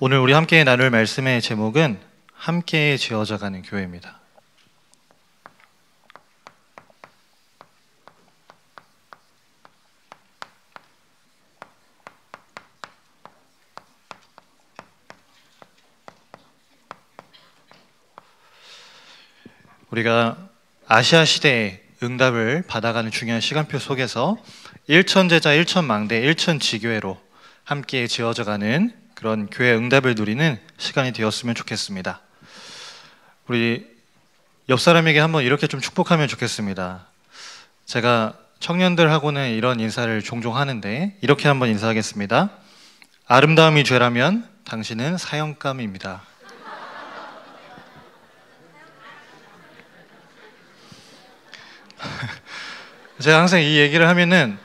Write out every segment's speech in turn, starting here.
오늘 우리 함께 나눌 말씀의 제목은 함께 지어져가는 교회입니다. 우리가 아시아 시대의 응답을 받아가는 중요한 시간표 속에서 일천제자, 일천망대, 일천지교회로 함께 지어져가는 그런 교회 응답을 누리는 시간이 되었으면 좋겠습니다. 우리 옆 사람에게 한번 이렇게 좀 축복하면 좋겠습니다. 제가 청년들하고는 이런 인사를 종종 하는데 이렇게 한번 인사하겠습니다. 아름다움이 죄라면 당신은 사형감입니다. 제가 항상 이 얘기를 하면은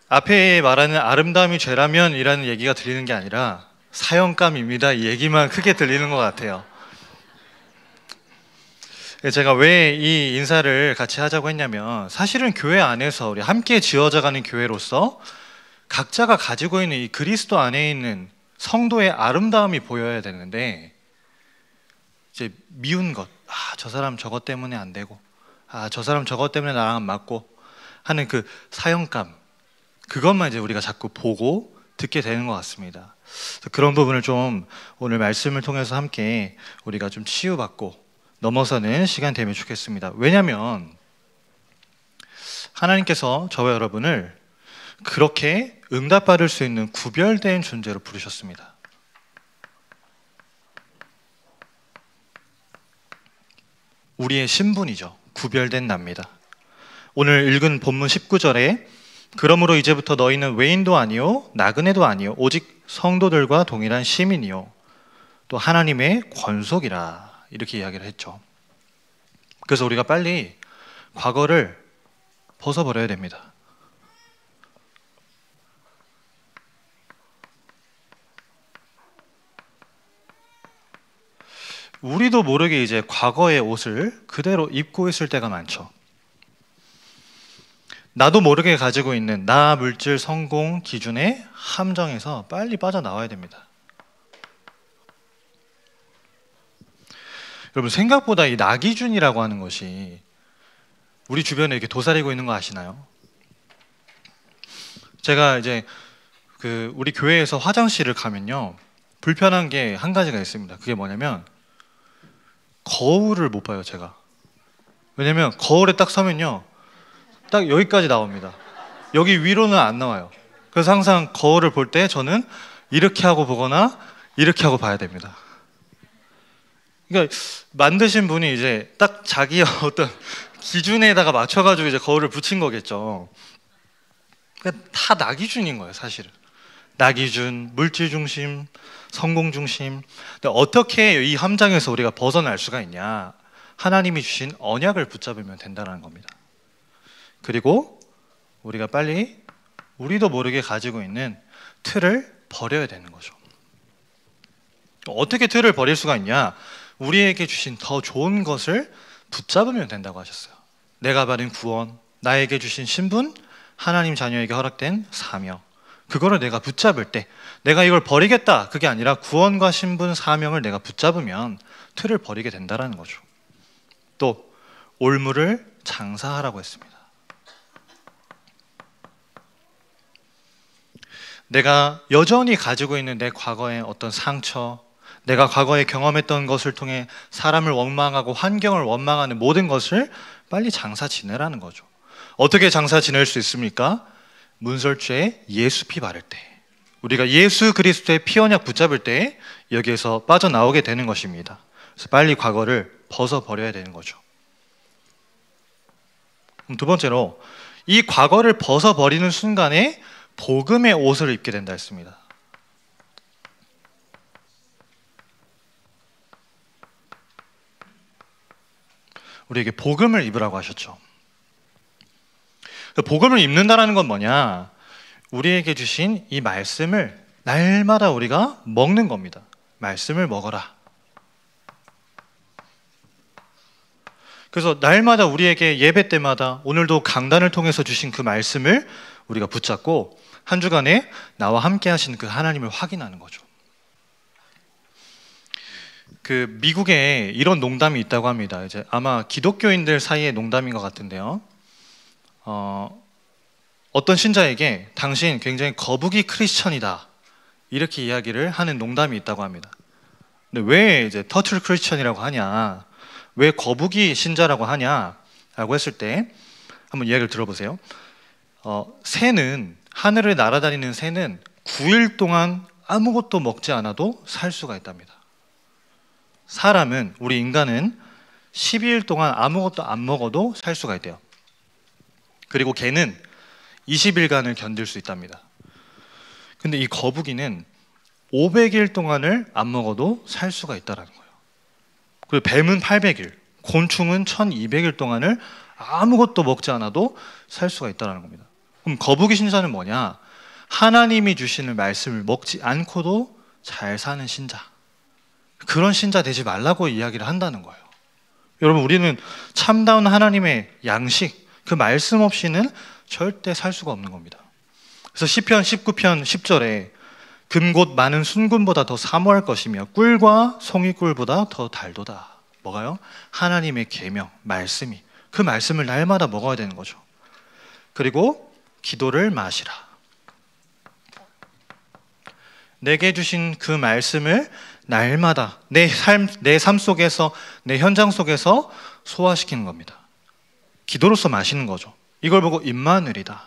앞에 말하는 아름다움이 죄라면 이라는 얘기가 들리는 게 아니라 사형감입니다 이 얘기만 크게 들리는 것 같아요. 제가 왜 이 인사를 같이 하자고 했냐면 사실은 교회 안에서 우리 함께 지어져가는 교회로서 각자가 가지고 있는 이 그리스도 안에 있는 성도의 아름다움이 보여야 되는데 이제 미운 것, 저 사람 저것 때문에 안 되고 저 사람 저것 때문에 나랑 안 맞고 하는 그 사형감, 그것만 이제 우리가 자꾸 보고 듣게 되는 것 같습니다. 그런 부분을 좀 오늘 말씀을 통해서 함께 우리가 좀 치유받고 넘어서는 시간 되면 좋겠습니다. 왜냐하면 하나님께서 저와 여러분을 그렇게 응답받을 수 있는 구별된 존재로 부르셨습니다. 우리의 신분이죠. 구별된 납니다. 오늘 읽은 본문 19절에 그러므로 이제부터 너희는 외인도 아니요 나그네도 아니요 오직 성도들과 동일한 시민이요 또 하나님의 권속이라 이렇게 이야기를 했죠. 그래서 우리가 빨리 과거를 벗어버려야 됩니다. 우리도 모르게 이제 과거의 옷을 그대로 입고 있을 때가 많죠. 나도 모르게 가지고 있는 나 물질 성공 기준의 함정에서 빨리 빠져나와야 됩니다. 여러분 생각보다 이 나 기준이라고 하는 것이 우리 주변에 이렇게 도사리고 있는 거 아시나요? 제가 이제 우리 교회에서 화장실을 가면요 불편한 게 한 가지가 있습니다. 그게 뭐냐면 거울을 못 봐요 제가. 왜냐면 거울에 딱 서면요 딱 여기까지 나옵니다. 여기 위로는 안 나와요. 그래서 항상 거울을 볼 때 저는 이렇게 하고 보거나 이렇게 하고 봐야 됩니다. 그러니까 만드신 분이 이제 딱 자기의 어떤 기준에다가 맞춰가지고 이제 거울을 붙인 거겠죠. 그러니까 다 나 기준인 거예요 사실은. 나 기준, 물질 중심, 성공 중심. 근데 어떻게 이 함정에서 우리가 벗어날 수가 있냐? 하나님이 주신 언약을 붙잡으면 된다는 겁니다. 그리고 우리가 빨리 우리도 모르게 가지고 있는 틀을 버려야 되는 거죠. 어떻게 틀을 버릴 수가 있냐? 우리에게 주신 더 좋은 것을 붙잡으면 된다고 하셨어요. 내가 받은 구원, 나에게 주신 신분, 하나님 자녀에게 허락된 사명, 그거를 내가 붙잡을 때 내가 이걸 버리겠다 그게 아니라 구원과 신분, 사명을 내가 붙잡으면 틀을 버리게 된다는 거죠. 또 올무를 장사하라고 했습니다. 내가 여전히 가지고 있는 내 과거의 어떤 상처, 내가 과거에 경험했던 것을 통해 사람을 원망하고 환경을 원망하는 모든 것을 빨리 장사 지내라는 거죠. 어떻게 장사 지낼 수 있습니까? 문설주에 예수 피 바를 때, 우리가 예수 그리스도의 피 언약 붙잡을 때 여기에서 빠져나오게 되는 것입니다. 그래서 빨리 과거를 벗어버려야 되는 거죠. 두 번째로 이 과거를 벗어버리는 순간에 복음의 옷을 입게 된다 했습니다. 우리에게 복음을 입으라고 하셨죠. 복음을 입는다는 건 뭐냐? 우리에게 주신 이 말씀을 날마다 우리가 먹는 겁니다. 말씀을 먹어라. 그래서 날마다 우리에게 예배 때마다 오늘도 강단을 통해서 주신 그 말씀을 우리가 붙잡고 한 주간에 나와 함께 하신 그 하나님을 확인하는 거죠. 그 미국에 이런 농담이 있다고 합니다. 이제 아마 기독교인들 사이의 농담인 것 같은데요. 어떤 신자에게 당신 굉장히 거북이 크리스천이다 이렇게 이야기를 하는 농담이 있다고 합니다. 근데 왜 이제 터틀 크리스천이라고 하냐, 왜 거북이 신자라고 하냐라고 했을 때 한번 이야기를 들어보세요. 새는, 하늘을 날아다니는 새는 9일 동안 아무것도 먹지 않아도 살 수가 있답니다. 사람은, 우리 인간은 12일 동안 아무것도 안 먹어도 살 수가 있대요. 그리고 개는 20일간을 견딜 수 있답니다. 근데 이 거북이는 500일 동안을 안 먹어도 살 수가 있다는 거예요. 그리고 뱀은 800일, 곤충은 1200일 동안을 아무것도 먹지 않아도 살 수가 있다는 겁니다. 그럼 거북이 신자는 뭐냐? 하나님이 주시는 말씀을 먹지 않고도 잘 사는 신자, 그런 신자 되지 말라고 이야기를 한다는 거예요. 여러분, 우리는 참다운 하나님의 양식, 그 말씀 없이는 절대 살 수가 없는 겁니다. 그래서 시편 19편 10절에 금곧 많은 순금보다 더 사모할 것이며 꿀과 송이꿀보다 더 달도다. 뭐가요? 하나님의 계명, 말씀이, 그 말씀을 날마다 먹어야 되는 거죠. 그리고 기도를 마시라. 내게 주신 그 말씀을 날마다 내 삶 속에서, 내 현장 속에서 소화시키는 겁니다. 기도로서 마시는 거죠. 이걸 보고 임마누엘이다.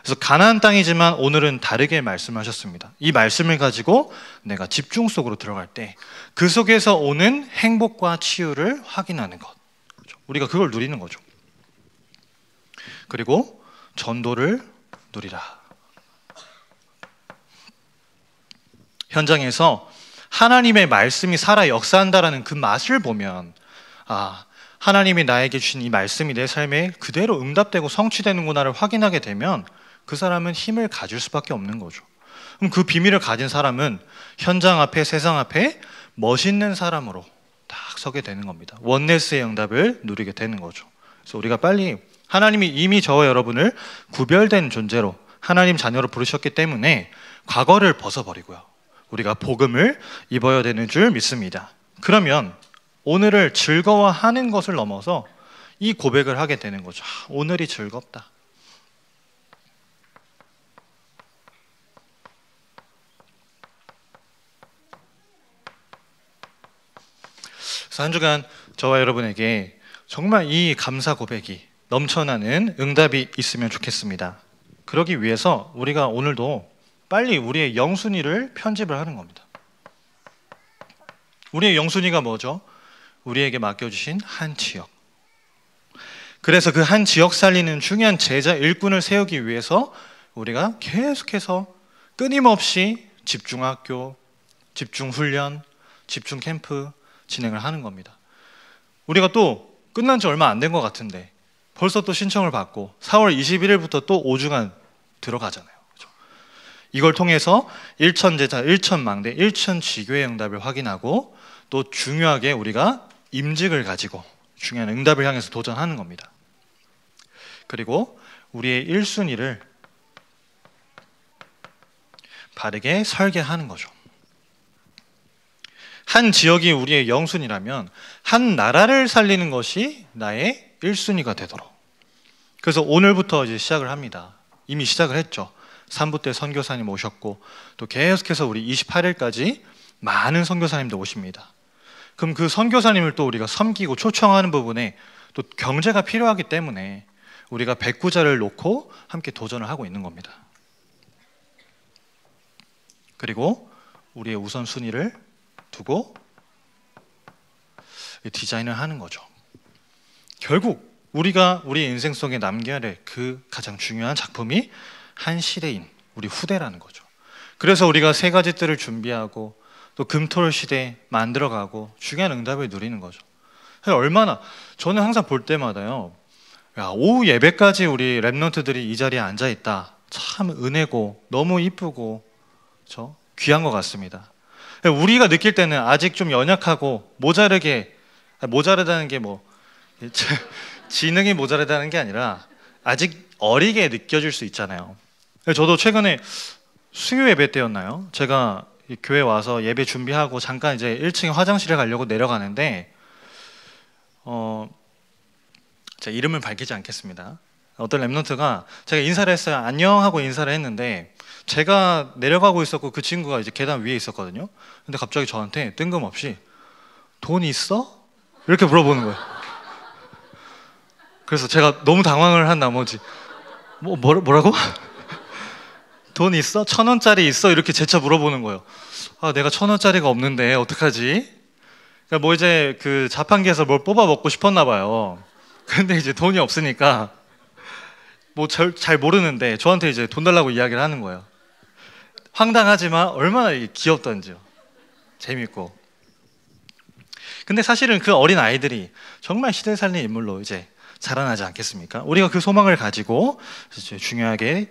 그래서 가나안 땅이지만 오늘은 다르게 말씀하셨습니다. 이 말씀을 가지고 내가 집중 속으로 들어갈 때 그 속에서 오는 행복과 치유를 확인하는 것, 우리가 그걸 누리는 거죠. 그리고 전도를 누리라. 현장에서 하나님의 말씀이 살아 역사한다라는 그 맛을 보면, 하나님이 나에게 주신 이 말씀이 내 삶에 그대로 응답되고 성취되는구나를 확인하게 되면 그 사람은 힘을 가질 수밖에 없는 거죠. 그럼 그 비밀을 가진 사람은 현장 앞에, 세상 앞에 멋있는 사람으로 딱 서게 되는 겁니다. 원네스의 응답을 누리게 되는 거죠. 그래서 우리가 빨리, 하나님이 이미 저와 여러분을 구별된 존재로 하나님 자녀로 부르셨기 때문에 과거를 벗어버리고요, 우리가 복음을 입어야 되는 줄 믿습니다. 그러면 오늘을 즐거워하는 것을 넘어서 이 고백을 하게 되는 거죠. 오늘이 즐겁다. 그래서 한 주간 저와 여러분에게 정말 이 감사 고백이 넘쳐나는 응답이 있으면 좋겠습니다. 그러기 위해서 우리가 오늘도 빨리 우리의 영순위를 편집을 하는 겁니다. 우리의 영순위가 뭐죠? 우리에게 맡겨주신 한 지역. 그래서 그 한 지역 살리는 중요한 제자 일꾼을 세우기 위해서 우리가 계속해서 끊임없이 집중학교, 집중훈련, 집중캠프 진행을 하는 겁니다. 우리가 또 끝난 지 얼마 안 된 것 같은데 벌써 또 신청을 받고 4월 21일부터 또 5주간 들어가잖아요. 그렇죠? 이걸 통해서 1천 제자, 1천 망대, 1천 지교의 응답을 확인하고 또 중요하게 우리가 임직을 가지고 중요한 응답을 향해서 도전하는 겁니다. 그리고 우리의 1순위를 바르게 설계하는 거죠. 한 지역이 우리의 영순이라면 한 나라를 살리는 것이 나의 1순위가 되도록. 그래서 오늘부터 이제 시작을 합니다. 이미 시작을 했죠. 3부 때 선교사님 오셨고 또 계속해서 우리 28일까지 많은 선교사님들 오십니다. 그럼 그 선교사님을 또 우리가 섬기고 초청하는 부분에 또 경제가 필요하기 때문에 우리가 백구자를 놓고 함께 도전을 하고 있는 겁니다. 그리고 우리의 우선순위를 두고 디자인을 하는 거죠. 결국 우리가 우리 인생 속에 남겨야 될 그 가장 중요한 작품이 한 시대인 우리 후대라는 거죠. 그래서 우리가 세 가지 뜰을 준비하고 또 금토를 시대 만들어가고 중요한 응답을 누리는 거죠. 얼마나, 저는 항상 볼 때마다요, 오후 예배까지 우리 랩런트들이 이 자리에 앉아있다, 참 은혜고 너무 이쁘고 그렇죠? 귀한 것 같습니다. 우리가 느낄 때는 아직 좀 연약하고 모자르다는 게 뭐 지능이 모자르다는 게 아니라 아직 어리게 느껴질 수 있잖아요. 저도 최근에 수요 예배 때였나요? 제가 이 교회 와서 예배 준비하고 잠깐 이제 1층에 화장실에 가려고 내려가는데 제가 이름을 밝히지 않겠습니다. 어떤 랩런트가 제가 인사를 했어요. 안녕 하고 인사를 했는데 제가 내려가고 있었고 그 친구가 이제 계단 위에 있었거든요. 근데 갑자기 저한테 뜬금없이 돈 있어? 이렇게 물어보는 거예요. 그래서 제가 너무 당황을 한 나머지 뭐라고? 돈 있어? 1,000원짜리 있어? 이렇게 재차 물어보는 거예요. 아, 내가 1,000원짜리가 없는데 어떡하지? 그러니까 뭐 이제 그 자판기에서 뭘 뽑아 먹고 싶었나 봐요. 근데 이제 돈이 없으니까 뭐 잘 모르는데 저한테 이제 돈 달라고 이야기를 하는 거예요. 황당하지만 얼마나 이게 귀엽던지요. 재밌고. 근데 사실은 그 어린 아이들이 정말 시대를 살린 인물로 이제 자라나지 않겠습니까? 우리가 그 소망을 가지고 중요하게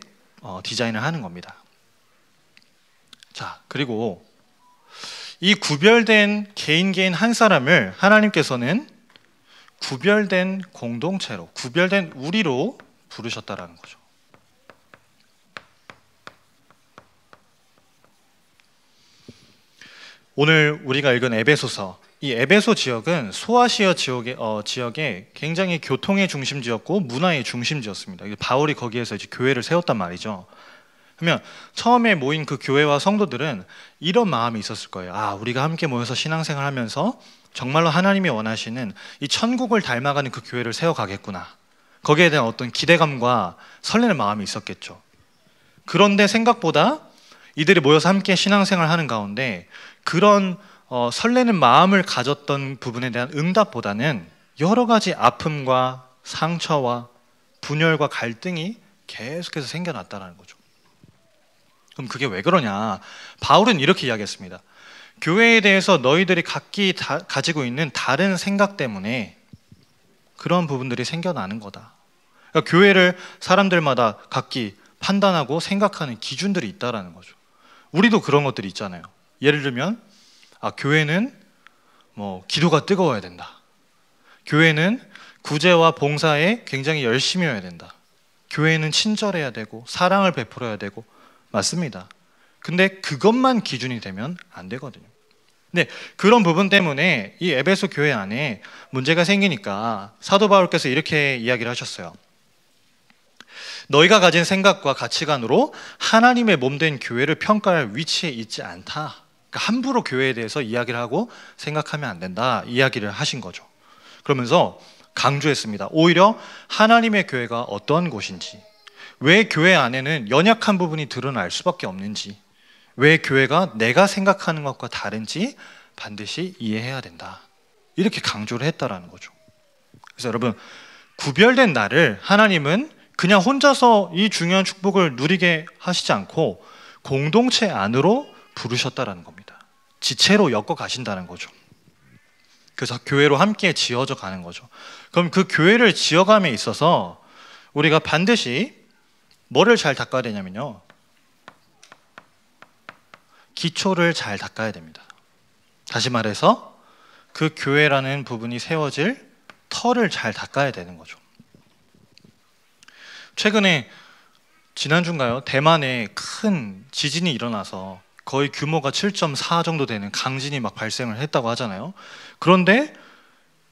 디자인을 하는 겁니다. 자, 그리고 이 구별된 개인 한 사람을 하나님께서는 구별된 공동체로, 구별된 우리로 부르셨다라는 거죠. 오늘 우리가 읽은 에베소서, 이 에베소 지역은 소아시아 지역의 굉장히 교통의 중심지였고 문화의 중심지였습니다. 바울이 거기에서 이제 교회를 세웠단 말이죠. 그러면 처음에 모인 그 교회와 성도들은 이런 마음이 있었을 거예요. 아, 우리가 함께 모여서 신앙생활하면서 정말로 하나님이 원하시는 이 천국을 닮아가는 그 교회를 세워가겠구나. 거기에 대한 어떤 기대감과 설레는 마음이 있었겠죠. 그런데 생각보다 이들이 모여서 함께 신앙생활하는 가운데 그런 설레는 마음을 가졌던 부분에 대한 응답보다는 여러 가지 아픔과 상처와 분열과 갈등이 계속해서 생겨났다는 거죠. 그럼 그게 왜 그러냐? 바울은 이렇게 이야기했습니다. 교회에 대해서 너희들이 각기 가지고 있는 다른 생각 때문에 그런 부분들이 생겨나는 거다. 그러니까 교회를 사람들마다 각기 판단하고 생각하는 기준들이 있다라는 거죠. 우리도 그런 것들이 있잖아요. 예를 들면 교회는 뭐 기도가 뜨거워야 된다. 교회는 구제와 봉사에 굉장히 열심히 해야 된다. 교회는 친절해야 되고 사랑을 베풀어야 되고 맞습니다. 근데 그것만 기준이 되면 안 되거든요. 네, 그런 부분 때문에 이 에베소 교회 안에 문제가 생기니까 사도 바울께서 이렇게 이야기를 하셨어요. 너희가 가진 생각과 가치관으로 하나님의 몸된 교회를 평가할 위치에 있지 않다. 그러니까 함부로 교회에 대해서 이야기를 하고 생각하면 안 된다. 이야기를 하신 거죠. 그러면서 강조했습니다. 오히려 하나님의 교회가 어떤 곳인지, 왜 교회 안에는 연약한 부분이 드러날 수밖에 없는지, 왜 교회가 내가 생각하는 것과 다른지 반드시 이해해야 된다. 이렇게 강조를 했다라는 거죠. 그래서 여러분, 구별된 나를 하나님은 그냥 혼자서 이 중요한 축복을 누리게 하시지 않고 공동체 안으로 부르셨다라는 겁니다. 지체로 엮어 가신다는 거죠. 그래서 교회로 함께 지어져 가는 거죠. 그럼 그 교회를 지어감에 있어서 우리가 반드시 뭐를 잘 닦아야 되냐면요, 기초를 잘 닦아야 됩니다. 다시 말해서 그 교회라는 부분이 세워질 터를 잘 닦아야 되는 거죠. 최근에 지난주인가요? 대만에 큰 지진이 일어나서 거의 규모가 7.4 정도 되는 강진이 막 발생을 했다고 하잖아요. 그런데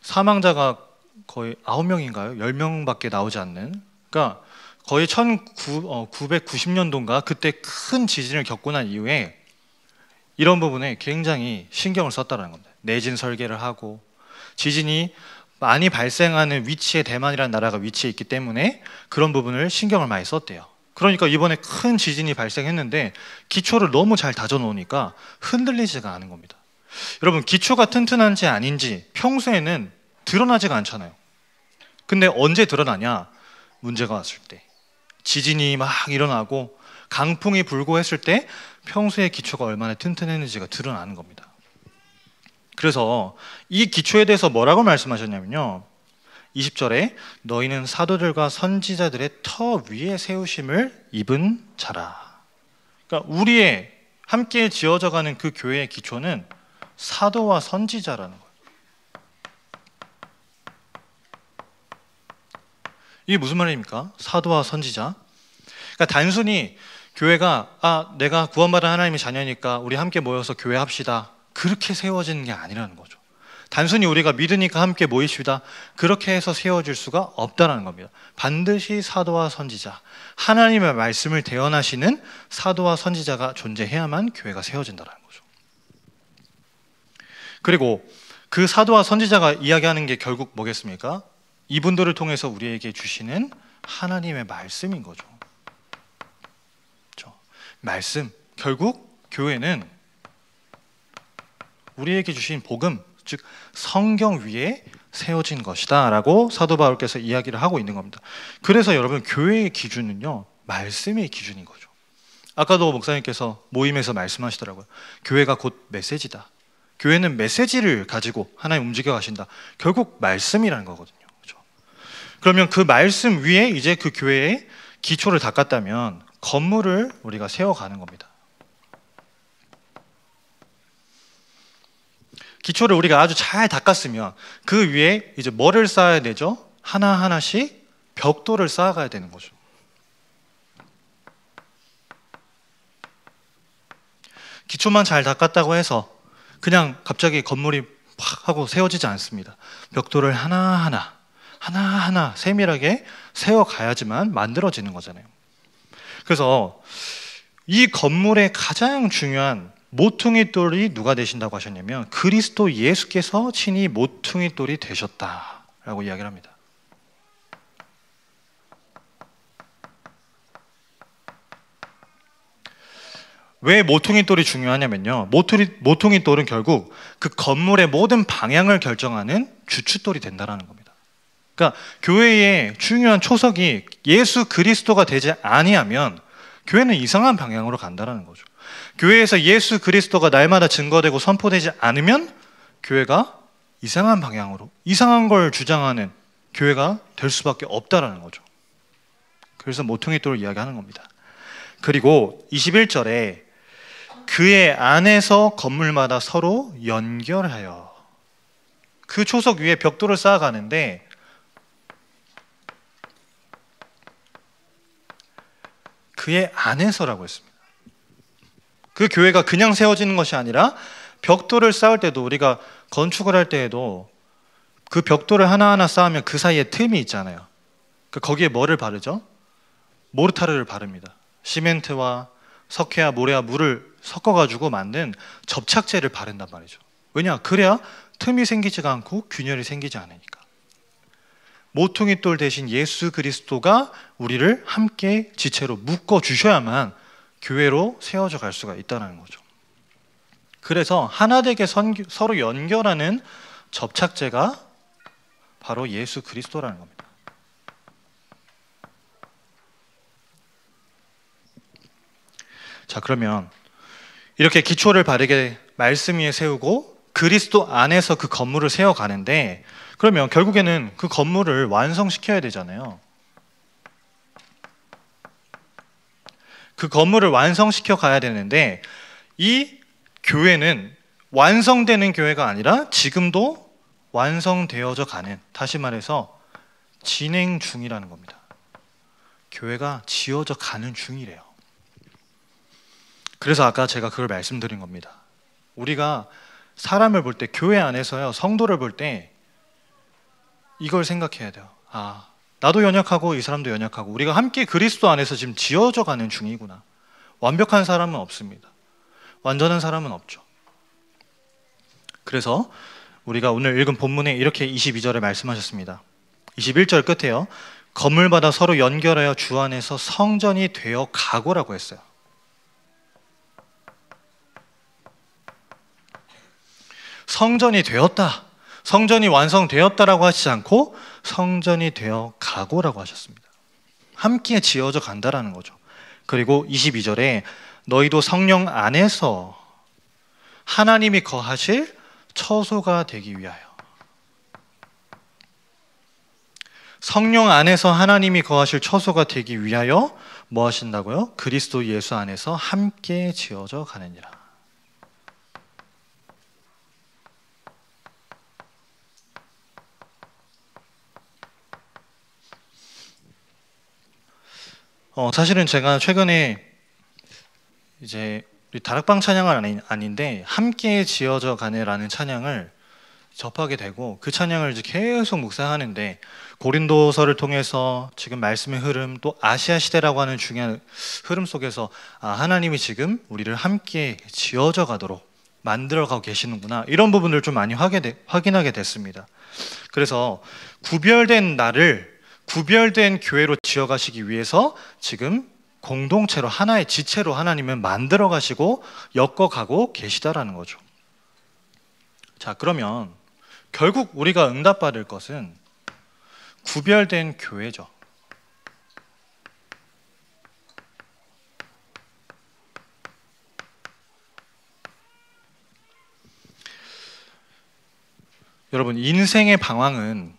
사망자가 거의 9명인가요? 10명밖에 나오지 않는, 그러니까 거의 1990년도인가 그때 큰 지진을 겪고 난 이후에 이런 부분에 굉장히 신경을 썼다는 겁니다. 내진 설계를 하고, 지진이 많이 발생하는 위치에 대만이라는 나라가 위치해 있기 때문에 그런 부분을 신경을 많이 썼대요. 그러니까 이번에 큰 지진이 발생했는데 기초를 너무 잘 다져놓으니까 흔들리지가 않은 겁니다. 여러분, 기초가 튼튼한지 아닌지 평소에는 드러나지가 않잖아요. 근데 언제 드러나냐? 문제가 왔을 때, 지진이 막 일어나고 강풍이 불고 했을 때 평소에 기초가 얼마나 튼튼했는지가 드러나는 겁니다. 그래서 이 기초에 대해서 뭐라고 말씀하셨냐면요, 20절에 너희는 사도들과 선지자들의 터 위에 세우심을 입은 자라. 그러니까 우리의 함께 지어져가는 그 교회의 기초는 사도와 선지자라는 거예요. 이게 무슨 말입니까? 사도와 선지자. 그러니까 단순히 교회가 내가 구원받은 하나님의 자녀니까 우리 함께 모여서 교회 합시다, 그렇게 세워지는 게 아니라는 거죠. 단순히 우리가 믿으니까 함께 모이시다, 그렇게 해서 세워질 수가 없다는 겁니다. 반드시 사도와 선지자, 하나님의 말씀을 대언하시는 사도와 선지자가 존재해야만 교회가 세워진다는 거죠. 그리고 그 사도와 선지자가 이야기하는 게 결국 뭐겠습니까? 이분들을 통해서 우리에게 주시는 하나님의 말씀인 거죠. 그렇죠? 말씀, 결국 교회는 우리에게 주신 복음, 즉 성경 위에 세워진 것이다 라고 사도 바울께서 이야기를 하고 있는 겁니다. 그래서 여러분, 교회의 기준은요, 말씀의 기준인 거죠. 아까도 목사님께서 모임에서 말씀하시더라고요. 교회가 곧 메시지다. 교회는 메시지를 가지고 하나님 움직여 가신다. 결국 말씀이라는 거거든요. 그렇죠? 그러면 그 말씀 위에 이제 그 교회의 기초를 닦았다면 건물을 우리가 세워가는 겁니다. 기초를 우리가 아주 잘 닦았으면 그 위에 이제 뭐를 쌓아야 되죠? 하나하나씩 벽돌을 쌓아가야 되는 거죠. 기초만 잘 닦았다고 해서 그냥 갑자기 건물이 팍 하고 세워지지 않습니다. 벽돌을 하나하나 세밀하게 세워가야지만 만들어지는 거잖아요. 그래서 이 건물의 가장 중요한 모퉁이 돌이 누가 되신다고 하셨냐면 그리스도 예수께서 친히 모퉁이 돌이 되셨다라고 이야기를 합니다. 왜 모퉁이 돌이 중요하냐면요, 모퉁이 돌은 결국 그 건물의 모든 방향을 결정하는 주춧돌이 된다는 겁니다. 그러니까 교회의 중요한 초석이 예수 그리스도가 되지 아니하면 교회는 이상한 방향으로 간다는 거죠. 교회에서 예수 그리스도가 날마다 증거되고 선포되지 않으면 교회가 이상한 방향으로, 이상한 걸 주장하는 교회가 될 수밖에 없다는 거죠. 그래서 모퉁이 돌을 이야기하는 겁니다. 그리고 21절에 그의 안에서 건물마다 서로 연결하여, 그 초석 위에 벽돌을 쌓아가는데 그의 안에서라고 했습니다. 그 교회가 그냥 세워지는 것이 아니라 벽돌을 쌓을 때도, 우리가 건축을 할 때에도 그 벽돌을 하나하나 쌓으면 그 사이에 틈이 있잖아요. 거기에 뭐를 바르죠? 모르타르를 바릅니다. 시멘트와 석회와 모래와 물을 섞어가지고 만든 접착제를 바른단 말이죠. 왜냐? 그래야 틈이 생기지가 않고 균열이 생기지 않으니까. 모퉁이 돌 대신 예수 그리스도가 우리를 함께 지체로 묶어 주셔야만 교회로 세워져 갈 수가 있다는 거죠. 그래서 하나 되게 서로 연결하는 접착제가 바로 예수 그리스도라는 겁니다. 자, 그러면 이렇게 기초를 바르게 말씀 위에 세우고 그리스도 안에서 그 건물을 세워가는데, 그러면 결국에는 그 건물을 완성시켜야 되잖아요. 그 건물을 완성시켜 가야 되는데, 이 교회는 완성되는 교회가 아니라 지금도 완성되어져 가는, 다시 말해서 진행 중이라는 겁니다. 교회가 지어져 가는 중이래요. 그래서 아까 제가 그걸 말씀드린 겁니다. 우리가 사람을 볼 때, 교회 안에서요, 성도를 볼 때 이걸 생각해야 돼요. 나도 연약하고 이 사람도 연약하고 우리가 함께 그리스도 안에서 지금 지어져 가는 중이구나. 완벽한 사람은 없습니다. 완전한 사람은 없죠. 그래서 우리가 오늘 읽은 본문에 이렇게 22절에 말씀하셨습니다. 21절 끝에요, 건물마다 서로 연결하여 주 안에서 성전이 되어 가고라고 했어요. 성전이 되었다, 성전이 완성되었다라고 하시지 않고 성전이 되어 가고라고 하셨습니다. 함께 지어져 간다라는 거죠. 그리고 22절에 너희도 성령 안에서 하나님이 거하실 처소가 되기 위하여, 성령 안에서 하나님이 거하실 처소가 되기 위하여 뭐 하신다고요? 그리스도 예수 안에서 함께 지어져 가느니라. 사실은 제가 최근에 이제 우리 다락방 찬양은 아닌데 함께 지어져 가네라는 찬양을 접하게 되고 그 찬양을 이제 계속 묵상하는데 고린도서를 통해서 지금 말씀의 흐름 또 아시아 시대라고 하는 중요한 흐름 속에서 하나님이 지금 우리를 함께 지어져 가도록 만들어가고 계시는구나 이런 부분을 좀 많이 확인하게 됐습니다. 그래서 구별된 나를 구별된 교회로 지어가시기 위해서 지금 공동체로 하나의 지체로 하나님은 만들어 가시고 엮어가고 계시다라는 거죠. 자, 그러면 결국 우리가 응답받을 것은 구별된 교회죠. 여러분, 인생의 방황은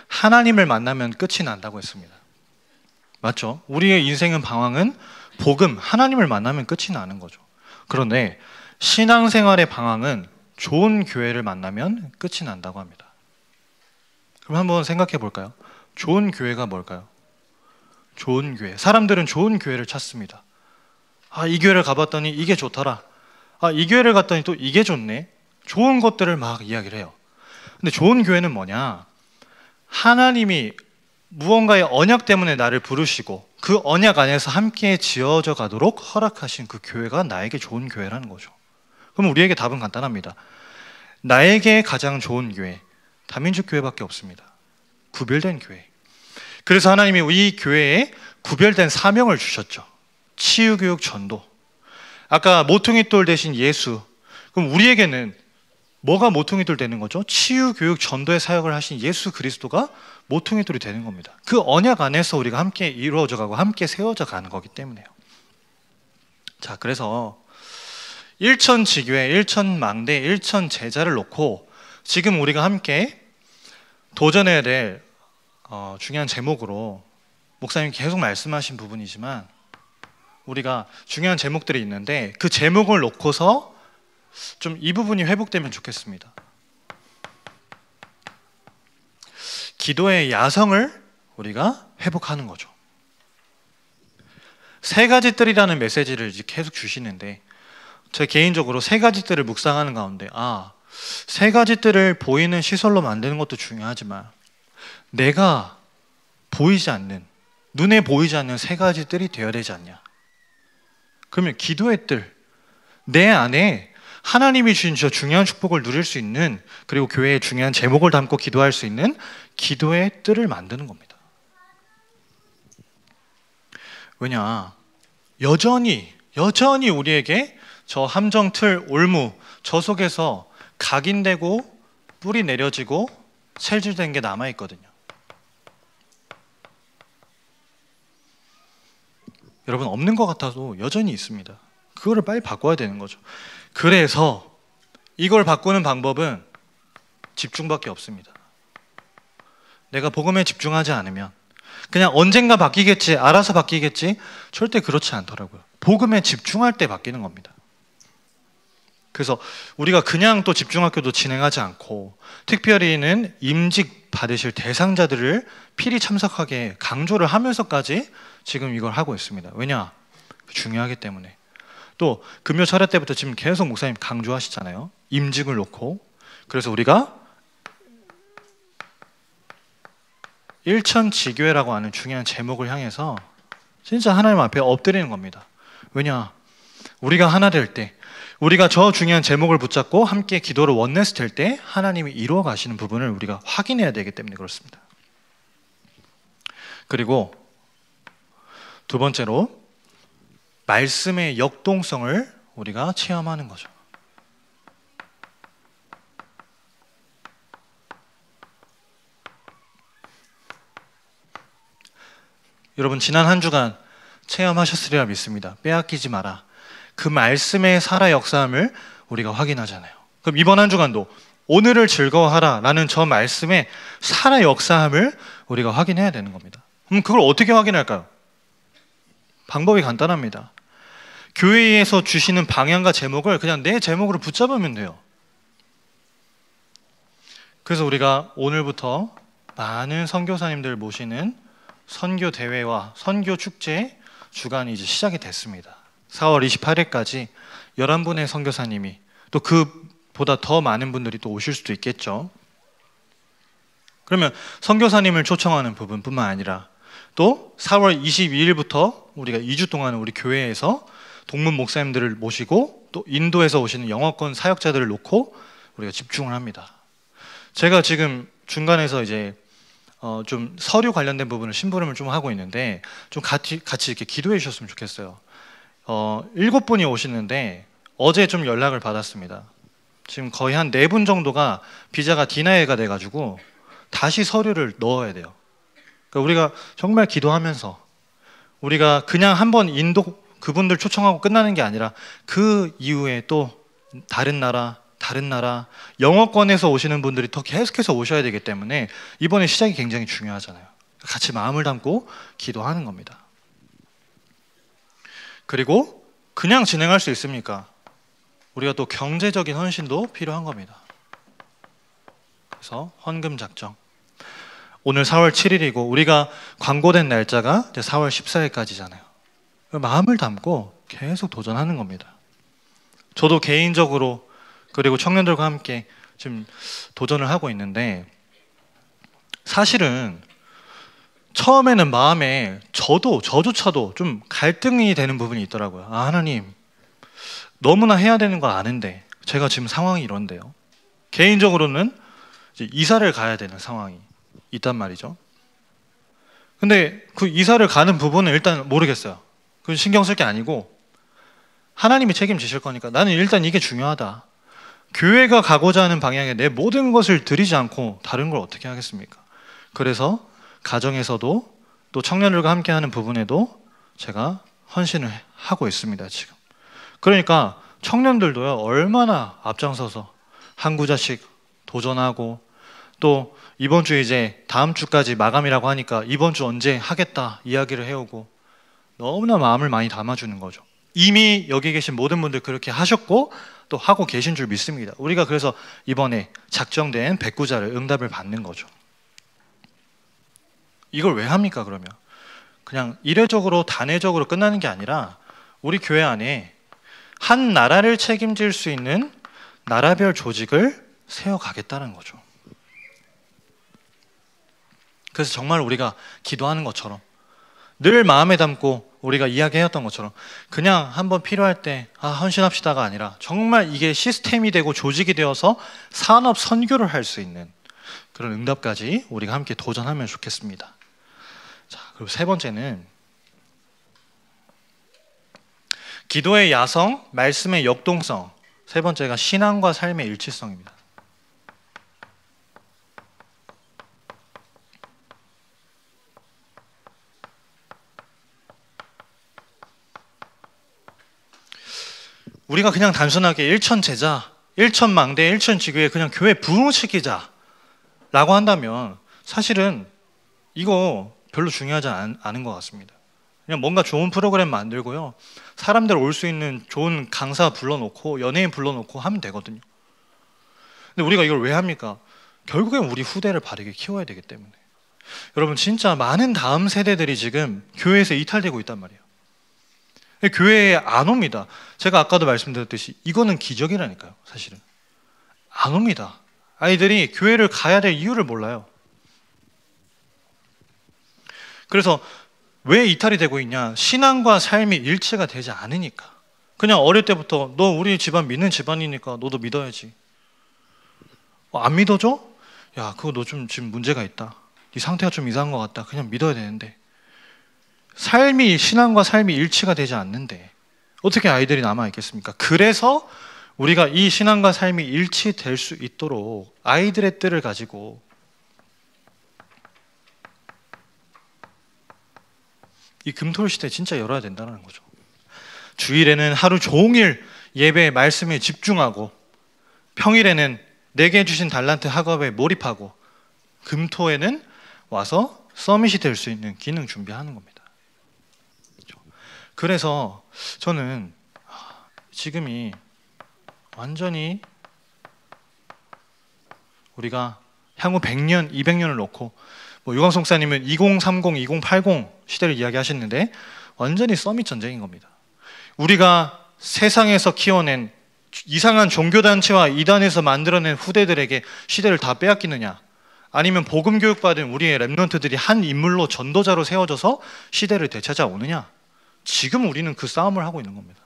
하나님을 만나면 끝이 난다고 했습니다. 맞죠? 우리의 인생은 방황은 복음, 하나님을 만나면 끝이 나는 거죠. 그런데 신앙생활의 방황은 좋은 교회를 만나면 끝이 난다고 합니다. 그럼 한번 생각해 볼까요? 좋은 교회가 뭘까요? 좋은 교회. 사람들은 좋은 교회를 찾습니다. 이 교회를 가봤더니 이게 좋더라. 이 교회를 갔더니 또 이게 좋네. 좋은 것들을 막 이야기를 해요. 근데 좋은 교회는 뭐냐? 하나님이 무언가의 언약 때문에 나를 부르시고 그 언약 안에서 함께 지어져 가도록 허락하신 그 교회가 나에게 좋은 교회라는 거죠. 그럼 우리에게 답은 간단합니다. 나에게 가장 좋은 교회, 다민족 교회밖에 없습니다. 구별된 교회. 그래서 하나님이 이 교회에 구별된 사명을 주셨죠. 치유교육 전도. 아까 모퉁이돌 대신 예수. 그럼 우리에게는 뭐가 모퉁이돌 되는 거죠? 치유교육 전도의 사역을 하신 예수 그리스도가 모퉁이돌이 되는 겁니다. 그 언약 안에서 우리가 함께 이루어져 가고 함께 세워져 가는 거기 때문에요. 자, 그래서 일천지교회, 일천망대, 일천제자를 놓고 지금 우리가 함께 도전해야 될 중요한 제목으로 목사님 계속 말씀하신 부분이지만 우리가 중요한 제목들이 있는데 그 제목을 놓고서 좀 이 부분이 회복되면 좋겠습니다. 기도의 야성을 우리가 회복하는 거죠. 세 가지 뜰이라는 메시지를 계속 주시는데 제 개인적으로 세 가지 뜰을 묵상하는 가운데 세 가지 뜰을 보이는 시설로 만드는 것도 중요하지만 내가 보이지 않는, 눈에 보이지 않는 세 가지 뜰이 되어야 되지 않냐. 그러면 기도의 뜰, 내 안에 하나님이 주신 저 중요한 축복을 누릴 수 있는, 그리고 교회의 중요한 제목을 담고 기도할 수 있는 기도의 뜰을 만드는 겁니다. 왜냐, 여전히 우리에게 저 함정, 틀, 올무, 저 속에서 각인되고 뿌리 내려지고 셀질된 게 남아있거든요. 여러분, 없는 것 같아도 여전히 있습니다. 그거를 빨리 바꿔야 되는 거죠. 그래서 이걸 바꾸는 방법은 집중밖에 없습니다. 내가 복음에 집중하지 않으면 그냥 언젠가 바뀌겠지, 알아서 바뀌겠지, 절대 그렇지 않더라고요. 복음에 집중할 때 바뀌는 겁니다. 그래서 우리가 그냥 또 집중학교도 진행하지 않고 특별히는 임직 받으실 대상자들을 필히 참석하게 강조를 하면서까지 지금 이걸 하고 있습니다. 왜냐? 중요하기 때문에. 또 금요 철야 때부터 지금 계속 목사님 강조하시잖아요. 임직을 놓고. 그래서 우리가 일천지교회라고 하는 중요한 제목을 향해서 진짜 하나님 앞에 엎드리는 겁니다. 왜냐? 우리가 하나 될 때, 우리가 저 중요한 제목을 붙잡고 함께 기도를 원내스 될 때 하나님이 이루어 가시는 부분을 우리가 확인해야 되기 때문에 그렇습니다. 그리고 두 번째로 말씀의 역동성을 우리가 체험하는 거죠. 여러분, 지난 한 주간 체험하셨으리라 믿습니다. 빼앗기지 마라. 그 말씀의 살아 역사함을 우리가 확인하잖아요. 그럼 이번 한 주간도 오늘을 즐거워하라 라는 저 말씀의 살아 역사함을 우리가 확인해야 되는 겁니다. 그럼 그걸 어떻게 확인할까요? 방법이 간단합니다. 교회에서 주시는 방향과 제목을 그냥 내 제목으로 붙잡으면 돼요. 그래서 우리가 오늘부터 많은 선교사님들 모시는 선교 대회와 선교 축제 주간이 이제 시작이 됐습니다. 4월 28일까지 11분의 선교사님이, 또 그보다 더 많은 분들이 또 오실 수도 있겠죠. 그러면 선교사님을 초청하는 부분뿐만 아니라 또 4월 22일부터 우리가 2주 동안 우리 교회에서 동문 목사님들을 모시고 또 인도에서 오시는 영어권 사역자들을 놓고 우리가 집중을 합니다. 제가 지금 중간에서 이제 좀 서류 관련된 부분을 심부름을 좀 하고 있는데 좀 같이 이렇게 기도해 주셨으면 좋겠어요. 7분이 오시는데 어제 좀 연락을 받았습니다. 지금 거의 한 4분 정도가 비자가 디나이가 돼가지고 다시 서류를 넣어야 돼요. 그러니까 우리가 정말 기도하면서 우리가 그냥 한번 인도 그분들 초청하고 끝나는 게 아니라 그 이후에 또 다른 나라 영어권에서 오시는 분들이 더 계속해서 오셔야 되기 때문에 이번에 시작이 굉장히 중요하잖아요. 같이 마음을 담고 기도하는 겁니다. 그리고 그냥 진행할 수 있습니까? 우리가 또 경제적인 헌신도 필요한 겁니다. 그래서 헌금 작정. 오늘 4월 7일이고 우리가 광고된 날짜가 이제 4월 14일까지잖아요. 마음을 담고 계속 도전하는 겁니다. 저도 개인적으로 그리고 청년들과 함께 지금 도전을 하고 있는데 사실은 처음에는 마음에 저조차도 좀 갈등이 되는 부분이 있더라고요. 아, 하나님 너무나 해야 되는 거 아는데 제가 지금 상황이 이런데요. 개인적으로는 이제 이사를 가야 되는 상황이 있단 말이죠. 근데 그 이사를 가는 부분은 일단 모르겠어요. 그건 신경 쓸 게 아니고 하나님이 책임지실 거니까 나는 일단 이게 중요하다. 교회가 가고자 하는 방향에 내 모든 것을 들이지 않고 다른 걸 어떻게 하겠습니까? 그래서 가정에서도 또 청년들과 함께하는 부분에도 제가 헌신을 하고 있습니다. 지금. 그러니까 청년들도요 얼마나 앞장서서 한 구자씩 도전하고 또 이번 주 이제 다음 주까지 마감이라고 하니까 이번 주 언제 하겠다 이야기를 해오고 너무나 마음을 많이 담아주는 거죠. 이미 여기 계신 모든 분들 그렇게 하셨고 또 하고 계신 줄 믿습니다. 우리가 그래서 이번에 작정된 백구자를 응답을 받는 거죠. 이걸 왜 합니까 그러면? 그냥 이례적으로 단회적으로 끝나는 게 아니라 우리 교회 안에 한 나라를 책임질 수 있는 나라별 조직을 세워가겠다는 거죠. 그래서 정말 우리가 기도하는 것처럼 늘 마음에 담고 우리가 이야기해왔던 것처럼 그냥 한번 필요할 때 헌신합시다가 아니라 정말 이게 시스템이 되고 조직이 되어서 산업 선교를 할 수 있는 그런 응답까지 우리가 함께 도전하면 좋겠습니다. 자, 그리고 세 번째는 기도의 야성, 말씀의 역동성. 세 번째가 신앙과 삶의 일치성입니다. 우리가 그냥 단순하게 일천 제자, 일천 망대, 일천 지교에 그냥 교회 부흥시키자 라고 한다면 사실은 이거 별로 중요하지 않은 것 같습니다. 그냥 뭔가 좋은 프로그램 만들고요, 사람들 올 수 있는 좋은 강사 불러놓고 연예인 불러놓고 하면 되거든요. 근데 우리가 이걸 왜 합니까? 결국엔 우리 후대를 바르게 키워야 되기 때문에. 여러분 진짜 많은 다음 세대들이 지금 교회에서 이탈되고 있단 말이에요. 교회에 안 옵니다. 제가 아까도 말씀드렸듯이 이거는 기적이라니까요. 사실은 안 옵니다. 아이들이 교회를 가야 될 이유를 몰라요. 그래서 왜 이탈이 되고 있냐? 신앙과 삶이 일치가 되지 않으니까. 그냥 어릴 때부터 너 우리 집안 믿는 집안이니까 너도 믿어야지. 안 믿어줘? 야, 그거 너 좀 지금 문제가 있다. 네 상태가 좀 이상한 것 같다. 그냥 믿어야 되는데. 신앙과 삶이 일치가 되지 않는데 어떻게 아이들이 남아있겠습니까? 그래서 우리가 이 신앙과 삶이 일치될 수 있도록 아이들의 뜻을 가지고 이 금토일 시대 진짜 열어야 된다는 거죠. 주일에는 하루 종일 예배 말씀에 집중하고 평일에는 내게 주신 달란트 학업에 몰입하고 금토에는 와서 서밋이 될 수 있는 기능 준비하는 겁니다. 그래서 저는 지금이 완전히 우리가 향후 100년, 200년을 놓고 유광석 목사님은 2030, 2080 시대를 이야기하셨는데 완전히 서밋 전쟁인 겁니다. 우리가 세상에서 키워낸 이상한 종교단체와 이단에서 만들어낸 후대들에게 시대를 다 빼앗기느냐, 아니면 복음 교육받은 우리의 렘넌트들이 한 인물로 전도자로 세워져서 시대를 되찾아오느냐. 지금 우리는 그 싸움을 하고 있는 겁니다.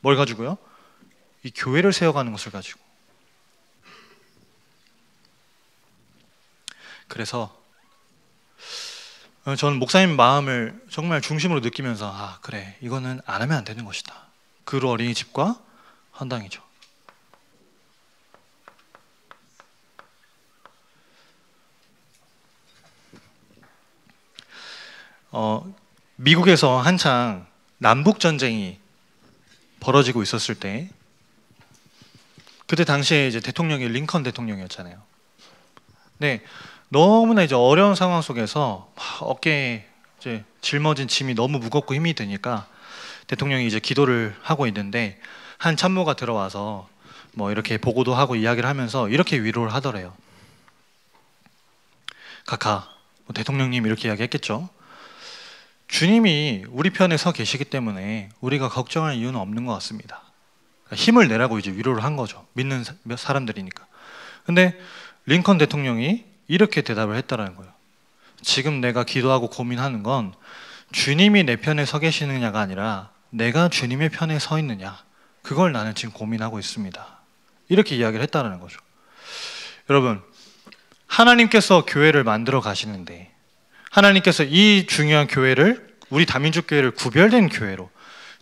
뭘 가지고요? 이 교회를 세워가는 것을 가지고. 그래서 저는 목사님 마음을 정말 중심으로 느끼면서, 아 그래, 이거는 안 하면 안 되는 것이다. 그루 어린이집과 헌당이죠. 미국에서 한창 남북 전쟁이 벌어지고 있었을 때, 그때 당시에 이제 대통령이 링컨 대통령이었잖아요. 네, 너무나 이제 어려운 상황 속에서 어깨에 이제 짊어진 짐이 너무 무겁고 힘이 드니까 대통령이 이제 기도를 하고 있는데, 한 참모가 들어와서 뭐 이렇게 보고도 하고 이야기를 하면서 이렇게 위로를 하더래요. 카카, 대통령님 이렇게 이야기했겠죠. 주님이 우리 편에 서 계시기 때문에 우리가 걱정할 이유는 없는 것 같습니다. 힘을 내라고 이제 위로를 한 거죠. 믿는 사람들이니까. 근데 링컨 대통령이 이렇게 대답을 했다라는 거예요. 지금 내가 기도하고 고민하는 건 주님이 내 편에 서 계시느냐가 아니라 내가 주님의 편에 서 있느냐, 그걸 나는 지금 고민하고 있습니다. 이렇게 이야기를 했다라는 거죠. 여러분, 하나님께서 교회를 만들어 가시는데, 하나님께서 이 중요한 교회를, 우리 다민족 교회를 구별된 교회로,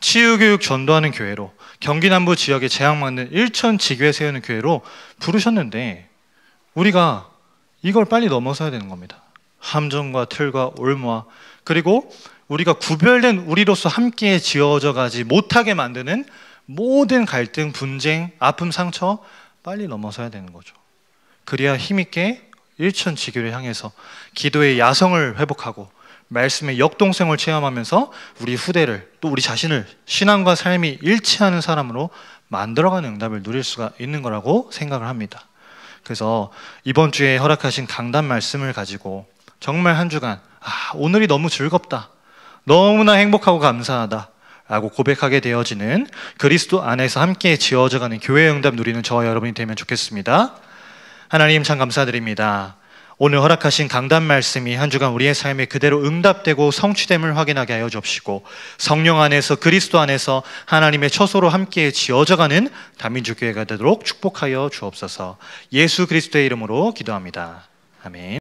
치유교육 전도하는 교회로, 경기 남부 지역에 재앙맞는 일천 지교회 세우는 교회로 부르셨는데, 우리가 이걸 빨리 넘어서야 되는 겁니다. 함정과 틀과 올무와, 그리고 우리가 구별된 우리로서 함께 지어져 가지 못하게 만드는 모든 갈등, 분쟁, 아픔, 상처 빨리 넘어서야 되는 거죠. 그래야 힘있게 일천 지교를 향해서 기도의 야성을 회복하고 말씀의 역동성을 체험하면서 우리 후대를, 또 우리 자신을 신앙과 삶이 일치하는 사람으로 만들어가는 응답을 누릴 수가 있는 거라고 생각을 합니다. 그래서 이번 주에 허락하신 강단 말씀을 가지고 정말 한 주간 오늘이 너무 즐겁다, 너무나 행복하고 감사하다 라고 고백하게 되어지는, 그리스도 안에서 함께 지어져가는 교회의 응답 누리는 저와 여러분이 되면 좋겠습니다. 하나님 참 감사드립니다. 오늘 허락하신 강단 말씀이 한 주간 우리의 삶에 그대로 응답되고 성취됨을 확인하게 하여 주옵시고, 성령 안에서 그리스도 안에서 하나님의 처소로 함께 지어져가는 다민족 교회가 되도록 축복하여 주옵소서. 예수 그리스도의 이름으로 기도합니다. 아멘.